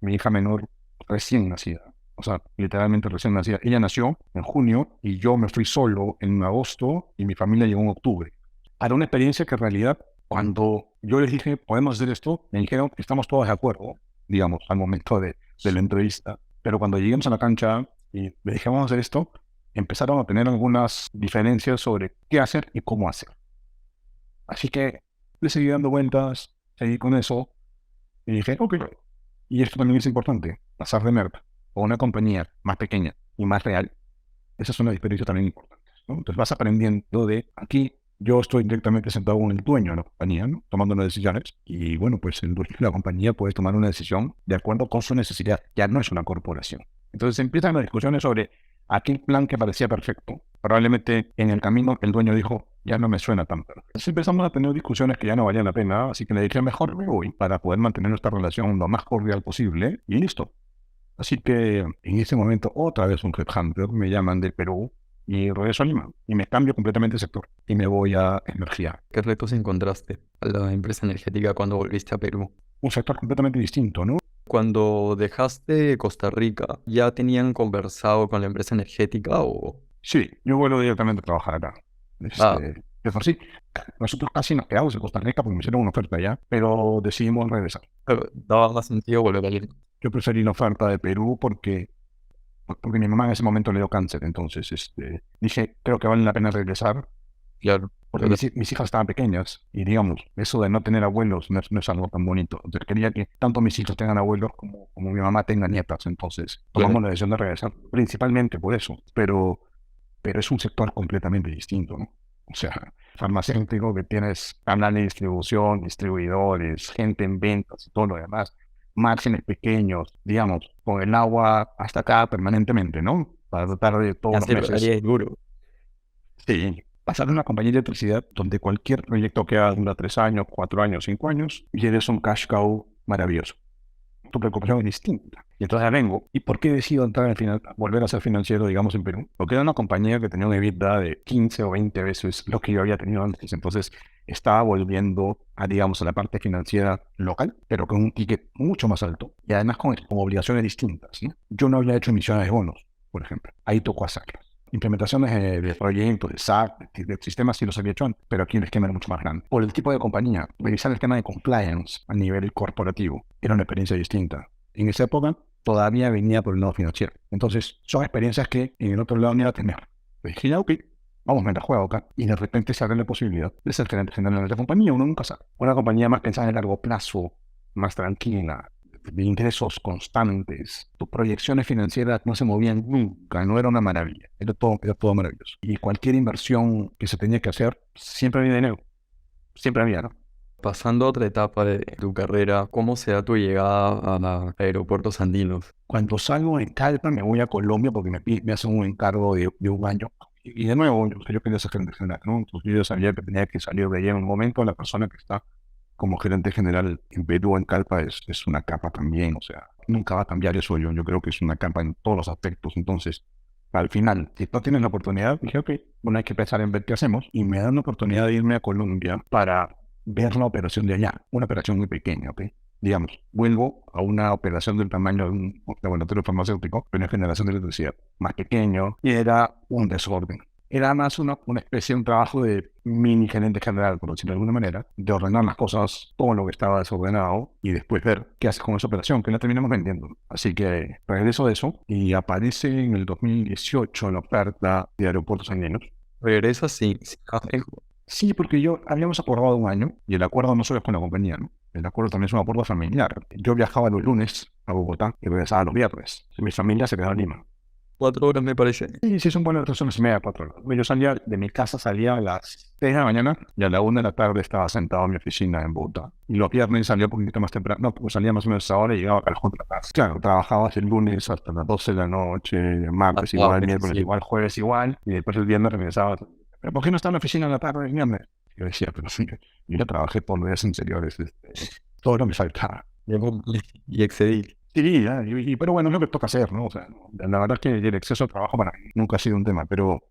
mi hija menor recién nacida. O sea, literalmente recién nacida. Ella nació en junio y yo me fui solo en agosto y mi familia llegó en octubre. Era una experiencia que en realidad, cuando yo les dije, podemos hacer esto, me dijeron que estamos todos de acuerdo, digamos, al momento de la entrevista. Pero cuando llegamos a la cancha y le dije, vamos a hacer esto, empezaron a tener algunas diferencias sobre qué hacer y cómo hacer. Así que le seguí dando vueltas, seguí con eso, y dije, ok, y esto también es importante, pasar de Merck a una compañía más pequeña y más real, esa es una experiencia también importante, ¿no? Entonces vas aprendiendo de aquí, yo estoy directamente sentado con el dueño de la compañía, ¿no? Tomando unas decisiones, y bueno, pues el dueño de la compañía puede tomar una decisión de acuerdo con su necesidad, ya no es una corporación. Entonces empiezan las discusiones sobre aquel plan que parecía perfecto. Probablemente en el camino el dueño dijo, ya no me suena tan perfecto. Entonces empezamos a tener discusiones que ya no valían la pena, así que le dije, mejor me voy para poder mantener nuestra relación lo más cordial posible, y listo. Así que en ese momento otra vez un headhunter me llaman del Perú y regreso a Lima y me cambio completamente de sector y me voy a energía. ¿Qué retos encontraste a la empresa energética cuando volviste a Perú? Un sector completamente distinto, ¿no? Cuando dejaste Costa Rica, ¿ya tenían conversado con la empresa energética o...? Sí, yo vuelvo directamente a trabajar acá. Ah, De por sí, nosotros casi nos quedamos en Costa Rica porque me hicieron una oferta allá, pero decidimos regresar. pero daba más sentido volver a Lima. Yo preferí la oferta de Perú porque mi mamá en ese momento le dio cáncer, entonces dije, creo que vale la pena regresar, Claro, porque mis hijas estaban pequeñas y digamos, eso de no tener abuelos no es algo tan bonito. Entonces quería que tanto mis hijos tengan abuelos como mi mamá tenga nietas, entonces claro. tomamos la decisión de regresar, principalmente por eso, pero es un sector completamente distinto, ¿no? O sea, farmacéutico que tienes canal de distribución, distribuidores, gente en ventas y todo lo demás, márgenes pequeños, digamos, con el agua hasta acá permanentemente, ¿no? Para tratar de todos Ya los se lo meses. haría duro. Sí, pasar de una compañía de electricidad donde cualquier proyecto que hagas dura 3 años, 4 años, 5 años, y eres un cash cow maravilloso. Tu preocupación es distinta. Y entonces ya vengo. ¿Y por qué decido entrar al final, volver a ser financiero, digamos, en Perú? Porque era una compañía que tenía una EBITDA de 15 o 20 veces lo que yo había tenido antes. Entonces estaba volviendo a, digamos, a la parte financiera local, pero con un ticket mucho más alto y además con obligaciones distintas, ¿no? Yo no había hecho emisiones de bonos, por ejemplo. Ahí tocó hacerlas. Implementaciones de proyectos, de SAP, de sistemas sí los había hecho antes, pero aquí el esquema era mucho más grande. Por el tipo de compañía, revisar el tema de compliance a nivel corporativo era una experiencia distinta. En esa época todavía venía por el lado financiero. Entonces, son experiencias que en el otro lado no iba a tener. Pues dije, ya, ok, vamos a meter juego acá. Y de repente se abre la posibilidad de ser gerente general de la compañía. Uno nunca sabe. Una compañía más pensada en largo plazo, más tranquila, de ingresos constantes, tus proyecciones financieras no se movían nunca, no era una maravilla, era todo maravilloso. Y cualquier inversión que se tenía que hacer, siempre había dinero, siempre había, ¿no? Pasando a otra etapa de tu carrera, ¿cómo se da tu llegada a aeropuertos andinos? Cuando salgo en Calpa me voy a Colombia porque me hacen un encargo de 1 año. Y de nuevo, yo quería ser gerente general, ¿no? Entonces yo sabía que tenía que salir de allí en un momento. La persona que está como gerente general en Perú, en Calpa, es una capa también, o sea, nunca va a cambiar eso. Yo creo que es una capa en todos los aspectos. Entonces, al final, si no tienes la oportunidad, dije, ok, bueno, hay que pensar en ver qué hacemos. Y me dan la oportunidad de irme a Colombia para ver la operación de allá, una operación muy pequeña, ¿ok? digamos, vuelvo a una operación del tamaño de un laboratorio farmacéutico, pero en generación de electricidad, más pequeño, y era un desorden. Era más una especie, un trabajo de mini gerente general, por decirlo de alguna manera, de ordenar las cosas, todo lo que estaba desordenado, y después ver qué haces con esa operación, que la terminamos vendiendo. Así que regreso de eso, y aparece en el 2018 la oferta de Aeropuertos Andinos. Regresa sin trabajo. Sí, porque yo habíamos acordado un año, y el acuerdo no solo es con la compañía, ¿no? El acuerdo también es un acuerdo familiar. Yo viajaba los lunes a Bogotá y regresaba los viernes. Mi familia se quedaba en Lima. 4 horas me parece. Sí, sí, son buenas 3 horas y media, 4 horas. Yo salía de mi casa, salía a las 6 de la mañana y a la 1 de la tarde estaba sentado en mi oficina en Bogotá. Y los viernes salía un poquito más temprano, no, pues salía más o menos a esa hora y llegaba al de la casa. Claro, trabajabas el lunes hasta las 12 de la noche, el martes Hasta igual, apenas, miércoles sí. igual, jueves igual, y después el viernes regresaba. ¿Pero por qué no estaba en la oficina en la tarde el viernes? Yo decía, pero sí, yo ya trabajé por los días anteriores, todo lo me faltaba. Y excedí. Sí, pero bueno, es lo que toca hacer, ¿no? O sea, la verdad es que el exceso de trabajo para mí nunca ha sido un tema, pero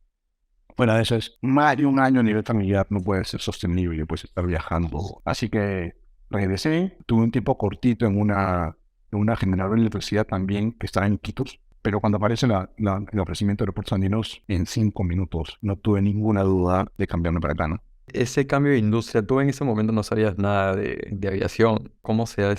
fuera de eso es más de un año a nivel familiar, no puede ser sostenible, puedes estar viajando. Así que regresé, tuve un tiempo cortito en una generadora de electricidad también que estaba en Iquitos, pero cuando aparece el ofrecimiento de Aeropuertos Andinos, en 5 minutos no tuve ninguna duda de cambiarme para acá, ¿no? Ese cambio de industria, tú en ese momento no sabías nada de aviación. ¿Cómo se da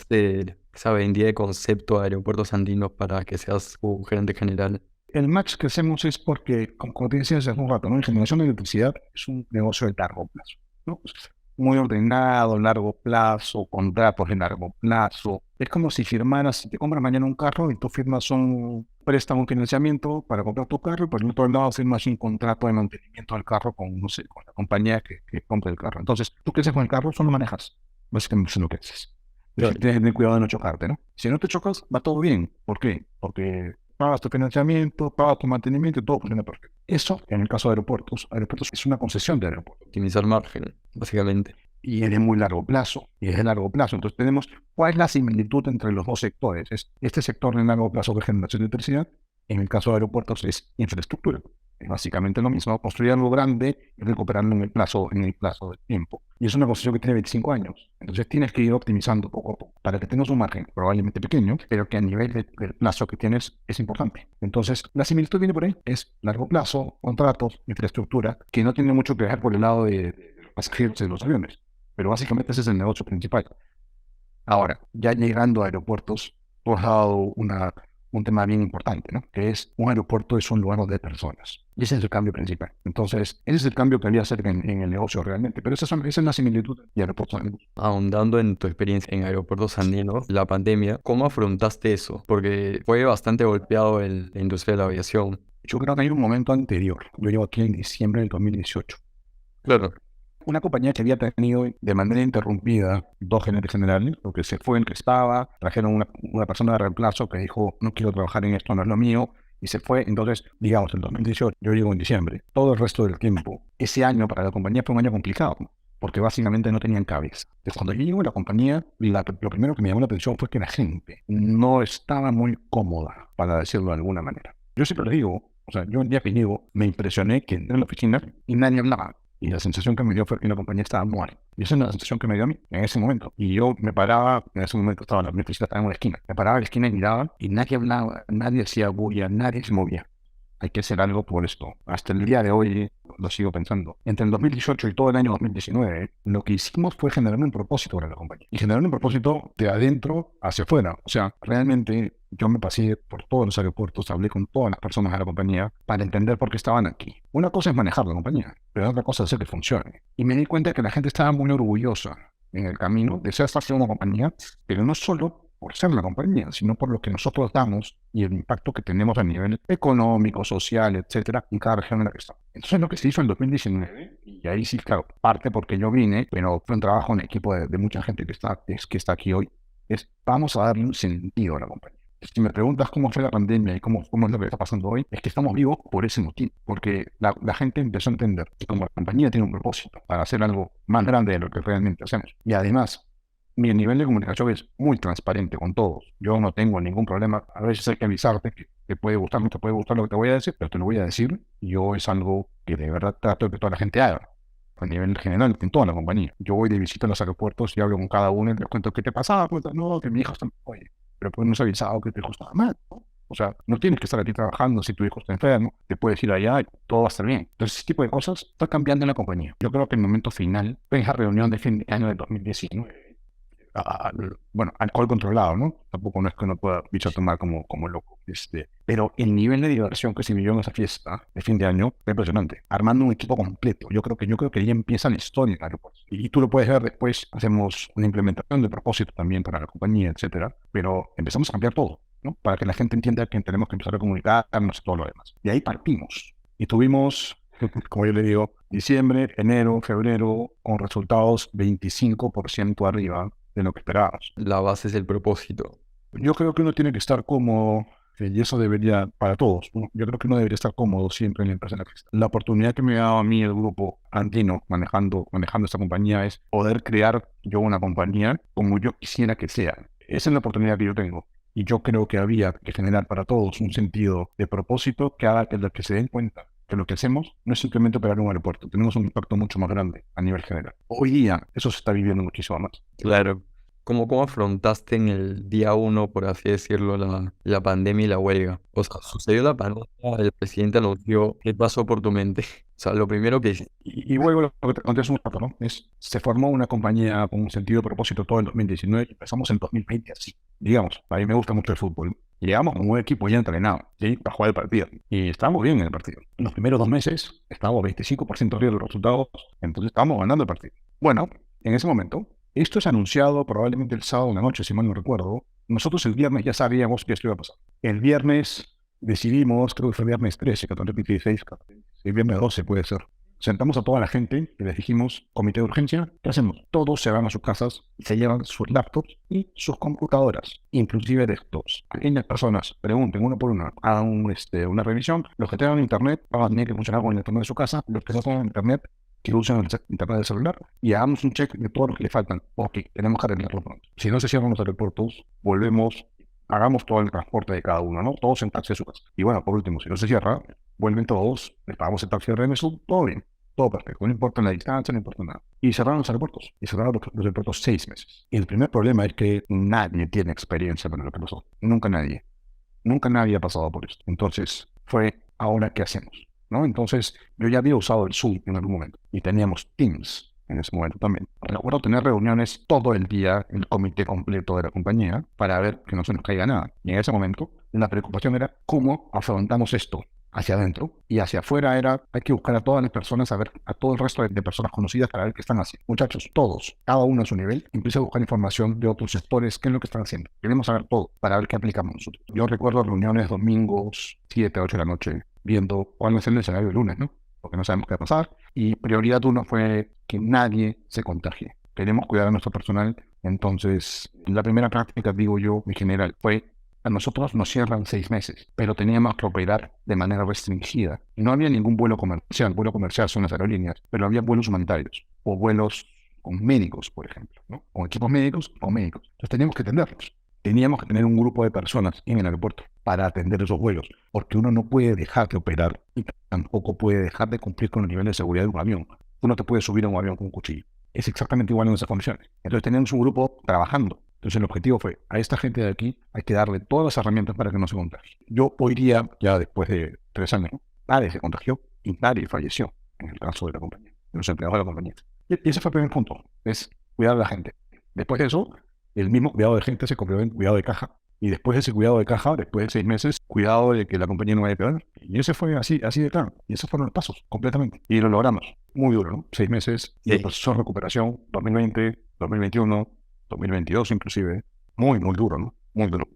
esa vendida de concepto a Aeropuertos Andinos para que seas su gerente general? El match que hacemos es porque, como te decía hace un rato, ¿no? En generación de electricidad es un negocio de largo plazo, ¿no? Muy ordenado, largo plazo, contratos de largo plazo. Es como si firmaras, si te compras mañana un carro y tú firmas un préstamo, un financiamiento para comprar tu carro, y por el otro lado firmas un contrato de mantenimiento del carro con, no sé, con la compañía que compra el carro. Entonces, tú qué haces con el carro, solo manejas. Básicamente eso es lo que haces. Tienes Claro. que tener cuidado de no chocarte, ¿no? Si no te chocas, va todo bien. ¿Por qué? Porque pagas tu financiamiento, pagas tu mantenimiento y todo funciona perfecto. Eso, en el caso de aeropuertos es una concesión de aeropuertos Optimizar margen, básicamente. y es de muy largo plazo, y es de largo plazo. Entonces tenemos, ¿cuál es la similitud entre los dos sectores? Este sector de largo plazo de generación de electricidad, en el caso de aeropuertos es infraestructura. Es básicamente lo mismo, construir algo grande y recuperarlo en el plazo de tiempo. Y es una construcción que tiene 25 años. Entonces tienes que ir optimizando poco a poco para que tengas un margen probablemente pequeño, pero que a nivel del plazo que tienes es importante. Entonces la similitud viene por ahí, es largo plazo, contratos, infraestructura, que no tiene mucho que ver por el lado de los pasajeros de los aviones. Pero básicamente ese es el negocio principal. Ahora, ya llegando a aeropuertos, tú has dado un tema bien importante, ¿no? Que es un aeropuerto es un lugar de personas. Y ese es el cambio principal. Entonces, ese es el cambio que había hacer en el negocio realmente. Pero esa es la similitud de aeropuertos. Ahondando en tu experiencia en Aeropuertos Andinos, la pandemia, ¿cómo afrontaste eso? Porque fue bastante golpeado la industria de la aviación. Yo creo que hay un momento anterior. Yo llego aquí en diciembre del 2018. Claro. Una compañía que había tenido de manera interrumpida dos gerentes generales, porque se fue el que estaba, trajeron una persona de reemplazo que dijo, no quiero trabajar en esto, no es lo mío, y se fue. Entonces, digamos, en 2018, yo llego en diciembre, todo el resto del tiempo, ese año para la compañía fue un año complicado, porque básicamente no tenían cabeza. Entonces, cuando yo llego a la compañía, lo primero que me llamó la atención fue que la gente no estaba muy cómoda, para decirlo de alguna manera. Yo siempre le digo, o sea, yo el día que llego, me impresioné que entré en la oficina y nadie hablaba. Y la sensación que me dio fue que la compañía estaba muerta. Y esa es la sensación que me dio a mí en ese momento. Y yo me paraba, en ese momento mi oficina estaba en una esquina. Me paraba en la esquina y miraba y nadie hablaba, nadie hacía bulla, nadie se movía. Hay que hacer algo por esto. Hasta el día de hoy lo sigo pensando. Entre el 2018 y todo el año 2019, lo que hicimos fue generar un propósito para la compañía. Y generar un propósito de adentro hacia afuera. O sea, realmente yo me pasé por todos los aeropuertos, hablé con todas las personas de la compañía para entender por qué estaban aquí. Una cosa es manejar la compañía, pero otra cosa es hacer que funcione. Y me di cuenta que la gente estaba muy orgullosa en el camino de ser una compañía, pero no solo por ser la compañía, sino por lo que nosotros damos y el impacto que tenemos a nivel económico, social, etcétera, en cada región en la que estamos. Entonces, lo que se hizo en 2019, y ahí sí, claro, parte porque yo vine, pero fue un trabajo en equipo de mucha gente que está aquí hoy, es vamos a darle un sentido a la compañía. Si me preguntas cómo fue la pandemia y cómo es lo que está pasando hoy, es que estamos vivos por ese motivo, porque la gente empezó a entender que como la compañía tiene un propósito para hacer algo más grande de lo que realmente hacemos. Y además, mi nivel de comunicación es muy transparente con todos. Yo no tengo ningún problema. A veces hay que avisarte que te puede gustar, no te puede gustar lo que te voy a decir, pero te lo voy a decir. Yo es algo que de verdad trato de que toda la gente haga. a nivel general, en toda la compañía. Yo voy de visita a los aeropuertos y hablo con cada uno y les cuento qué te pasaba, pues no, que mi hijo está, oye, pero pues no has avisado que tu hijo estaba mal, ¿no? O sea, no tienes que estar aquí trabajando si tu hijo está enfermo, te puedes ir allá y todo va a estar bien. Entonces, ese tipo de cosas está cambiando en la compañía. Yo creo que el momento final fue esa reunión de fin de año de 2019. Bueno, alcohol controlado, ¿no? Tampoco no es que uno pueda bicho tomar como loco. Pero el nivel de diversión que se vivió en esa fiesta de fin de año fue impresionante. Armando un equipo completo. Yo creo que ahí empieza la historia en el aeropuerto. Y tú lo puedes ver después. Hacemos una implementación de propósito también para la compañía, etcétera. Pero empezamos a cambiar todo, ¿no? Para que la gente entienda que tenemos que empezar a comunicarnos y todo lo demás. Y ahí partimos. Y tuvimos, como yo le digo, diciembre, enero, febrero, con resultados 25% arriba de lo que esperábamos. La base es el propósito. Yo creo que uno tiene que estar cómodo, y eso debería, para todos, ¿no? Yo creo que uno debería estar cómodo siempre en la empresa en la que está. La oportunidad que me ha dado a mí el grupo andino manejando esta compañía es poder crear yo una compañía como yo quisiera que sea. Esa es la oportunidad que yo tengo. Y yo creo que había que generar para todos un sentido de propósito que haga que se den cuenta que lo que hacemos no es simplemente operar un aeropuerto, tenemos un impacto mucho más grande a nivel general. Hoy día eso se está viviendo muchísimo más. Claro. ¿Cómo afrontaste en el día uno, por así decirlo, la pandemia y la huelga? O sea, sucedió la pandemia, el presidente anunció, ¿qué pasó por tu mente? O sea, lo primero que hice. Y vuelvo a lo que te conté hace un rato, ¿no? Se formó una compañía con un sentido de propósito todo en 2019 y empezamos en 2020 así. Digamos, a mí me gusta mucho el fútbol. Llegamos con un equipo ya entrenado, ¿sí? Para jugar el partido. Y estábamos bien en el partido. En los primeros 2 meses estábamos 25% arriba de los resultados, entonces estábamos ganando el partido. Bueno, en ese momento, esto es anunciado probablemente el sábado en la noche, si mal no recuerdo. Nosotros el viernes ya sabíamos que esto iba a pasar. El viernes decidimos, creo que fue viernes 13, 14, 16, el viernes 12 puede ser. Sentamos a toda la gente y les dijimos, comité de urgencia, ¿qué hacemos? Todos se van a sus casas y se llevan sus laptops y sus computadoras, inclusive desktops. Aquellas personas pregunten uno por uno, hagan una revisión. Los que tengan internet van a tener que funcionar con el internet de su casa. Los que no tengan internet, que usen el internet del celular y hagamos un check de todo lo que le faltan. Ok, tenemos que arreglarlo pronto. Si no se cierran los aeropuertos, volvemos, hagamos todo el transporte de cada uno, ¿no? Todos en taxi a su casa. Y bueno, por último, si no se cierra, vuelven todos, les pagamos el taxi de regreso, todo bien, todo perfecto, no importa la distancia, no importa nada. Y cerraron los aeropuertos, y cerraron los aeropuertos 6 meses. Y el primer problema es que nadie tiene experiencia con lo que pasó. Nunca nadie ha pasado por esto. Entonces, ahora, ¿qué hacemos? ¿No? Entonces, yo ya había usado el Zoom en algún momento, y teníamos Teams en ese momento también. Recuerdo tener reuniones todo el día, el comité completo de la compañía, para ver que no se nos caiga nada. Y en ese momento, la preocupación era cómo afrontamos esto hacia adentro, y hacia afuera hay que buscar a todas las personas, a todo el resto de personas conocidas para ver qué están haciendo. Muchachos, todos, cada uno a su nivel, empieza a buscar información de otros sectores, qué es lo que están haciendo. Queremos saber todo para ver qué aplicamos nosotros. Yo recuerdo reuniones domingos, 7, 8 de la noche, viendo cuál es el escenario del lunes, ¿no? Porque no sabemos qué va a pasar. Y prioridad uno fue que nadie se contagie. Queremos cuidar a nuestro personal. Entonces, la primera práctica, digo yo, en general, fue a nosotros nos cierran 6 meses, pero teníamos que operar de manera restringida. No había ningún vuelo comercial. Vuelo comercial son las aerolíneas, pero había vuelos humanitarios o vuelos con médicos, por ejemplo, ¿no? Con equipos médicos o médicos. Entonces teníamos que atenderlos. Teníamos que tener un grupo de personas en el aeropuerto para atender esos vuelos, porque uno no puede dejar de operar y tampoco puede dejar de cumplir con el nivel de seguridad de un avión. Tú no te puedes subir a un avión con un cuchillo. Es exactamente igual en esas condiciones. Entonces teníamos un grupo trabajando. Entonces el objetivo fue, a esta gente de aquí hay que darle todas las herramientas para que no se contagie. Yo hoy día, ya después de 3 años, ¿no? Nadie se contagió y nadie falleció en el caso de la compañía, de los empleados de la compañía. Y ese fue el primer punto, es cuidar a la gente. Después de eso, el mismo cuidado de gente se convirtió en cuidado de caja. Y después de ese cuidado de caja, después de 6 meses, cuidado de que la compañía no vaya a peor. Y ese fue así de claro. Y esos fueron los pasos, completamente. Y lo logramos. Muy duro, ¿no? 6 meses, y el proceso de recuperación, 2020, 2021, 2022 inclusive. Muy, muy duro, ¿no? Muy duro.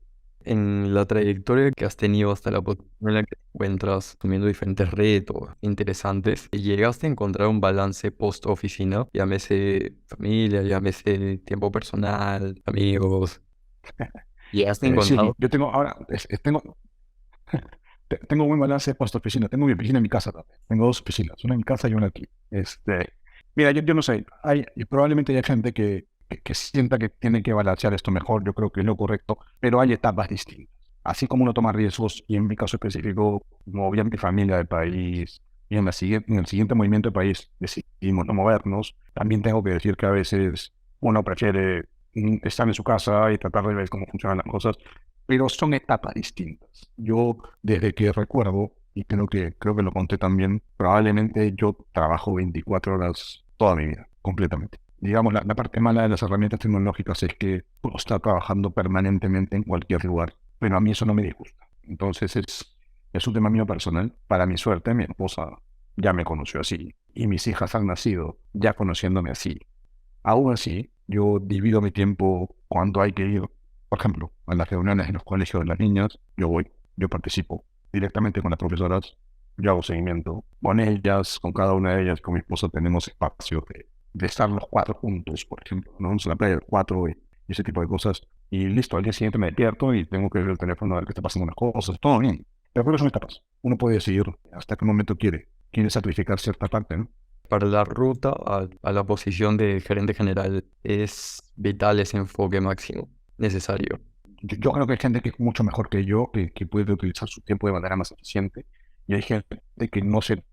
En la trayectoria que has tenido hasta la posición en la que te encuentras, asumiendo diferentes retos interesantes, ¿llegaste a encontrar un balance post-oficina? Llámese familia, llámese tiempo personal, amigos. ¿Llegaste a Sí, encontrar? yo tengo ahora, tengo buen balance puesto oficina. Tengo mi oficina en mi casa también. Tengo 2 oficinas, una en mi casa y una aquí. Mira, yo no sé, probablemente hay gente que sienta que tiene que balancear esto mejor. Yo creo que es lo correcto, pero hay etapas distintas. Así como uno toma riesgos, y en mi caso específico, moví a mi familia del país, y en el siguiente movimiento de país decidimos no movernos, también tengo que decir que a veces uno prefiere estar en su casa y tratar de ver cómo funcionan las cosas, pero son etapas distintas. Yo, desde que recuerdo, y creo que lo conté también, probablemente yo trabajo 24 horas toda mi vida, completamente. Digamos, la parte mala de las herramientas tecnológicas es que puedo estar trabajando permanentemente en cualquier lugar, pero a mí eso no me disgusta. Entonces es un tema mío personal. Para mi suerte, mi esposa ya me conoció así y mis hijas han nacido ya conociéndome así. Aún así, yo divido mi tiempo cuando hay que ir, por ejemplo, a las reuniones en los colegios de las niñas, yo voy, yo participo directamente con las profesoras, yo hago seguimiento con ellas, con cada una de ellas, con mi esposa tenemos espacio de estar los cuatro juntos, por ejemplo, nos vamos a la playa los cuatro y ese tipo de cosas. Y listo, al día siguiente me despierto y tengo que ver el teléfono a ver qué está pasando unas cosas, todo bien. Pero creo que son etapas. Uno puede decidir hasta qué momento quiere sacrificar cierta parte, ¿no? Para la ruta a la posición de gerente general es vital ese enfoque máximo necesario. Yo creo que hay gente que es mucho mejor que yo, que puede utilizar su tiempo de manera más eficiente, y hay gente que no será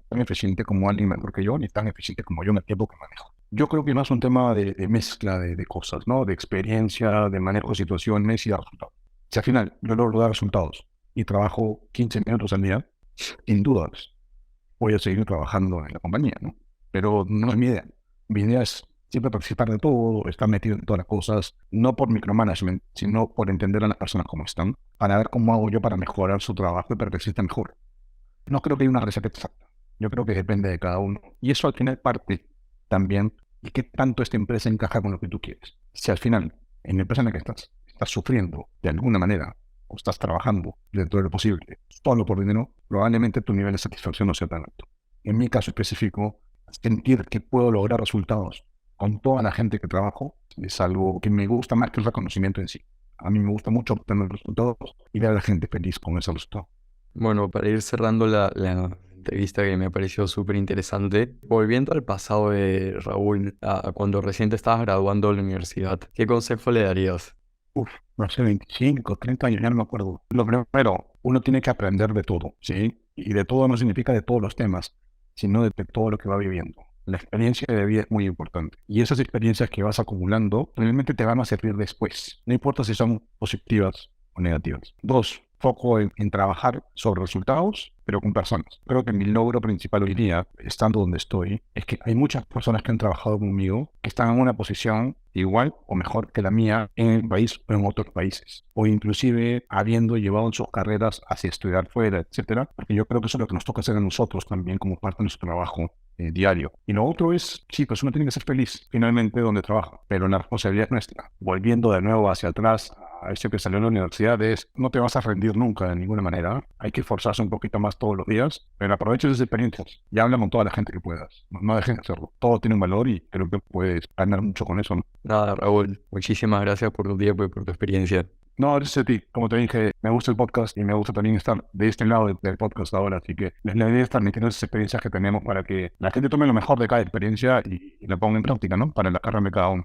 tan eficiente como alguien mejor que yo, ni tan eficiente como yo en el tiempo que manejo. Yo creo que no es un tema de mezcla de cosas, ¿no? De experiencia, de manejo de situaciones y de resultados. Si al final yo logro dar resultados y trabajo 15 minutos al día, sin dudas voy a seguir trabajando en la compañía, ¿no? Pero no es mi idea. Mi idea es siempre participar de todo, estar metido en todas las cosas, no por micromanagement, sino por entender a las personas cómo están, para ver cómo hago yo para mejorar su trabajo y para que exista mejor. No creo que haya una receta exacta. Yo creo que depende de cada uno. Y eso al final parte también de qué tanto esta empresa encaja con lo que tú quieres. Si al final, en la empresa en la que estás sufriendo de alguna manera, o estás trabajando dentro de lo posible, solo por dinero, probablemente tu nivel de satisfacción no sea tan alto. En mi caso específico, sentir que puedo lograr resultados con toda la gente que trabajo es algo que me gusta más que el reconocimiento en sí. A mí me gusta mucho obtener resultados y ver a la gente feliz con ese resultado. Bueno, para ir cerrando la entrevista que me pareció súper interesante, volviendo al pasado de Raúl, a cuando recién te estabas graduando de la universidad, ¿qué consejo le darías? No sé, 25, 30 años, ya no me acuerdo. Lo primero, uno tiene que aprender de todo, ¿sí? Y de todo no significa de todos los temas, sino de todo lo que va viviendo. La experiencia de vida es muy importante. Y esas experiencias que vas acumulando realmente te van a servir después. No importa si son positivas o negativas. Dos, foco en trabajar sobre resultados, pero con personas. Creo que mi logro principal hoy día, estando donde estoy, es que hay muchas personas que han trabajado conmigo que están en una posición igual o mejor que la mía en el país o en otros países. O inclusive habiendo llevado sus carreras hacia estudiar fuera, etcétera. Porque yo creo que eso es lo que nos toca hacer a nosotros también como parte de nuestro trabajo diario. Y lo otro es, sí, pues uno tiene que ser feliz finalmente donde trabaja, pero la responsabilidad es nuestra. Volviendo de nuevo hacia atrás a eso que salió en la universidad es, no te vas a rendir nunca de ninguna manera. Hay que esforzarse un poquito más todos los días, pero aprovecha esas experiencias. Ya habla con toda la gente que puedas. No dejes de hacerlo. Todo tiene un valor y creo que puedes ganar mucho con eso, ¿no? Nada, Raúl, muchísimas gracias por tu tiempo y por tu experiencia. No, gracias a ti. Como te dije, me gusta el podcast y me gusta también estar de este lado del podcast ahora. Así que la idea es transmitir esas experiencias que tenemos para que la gente tome lo mejor de cada experiencia y la ponga en práctica, ¿no? Para la carrera de cada uno.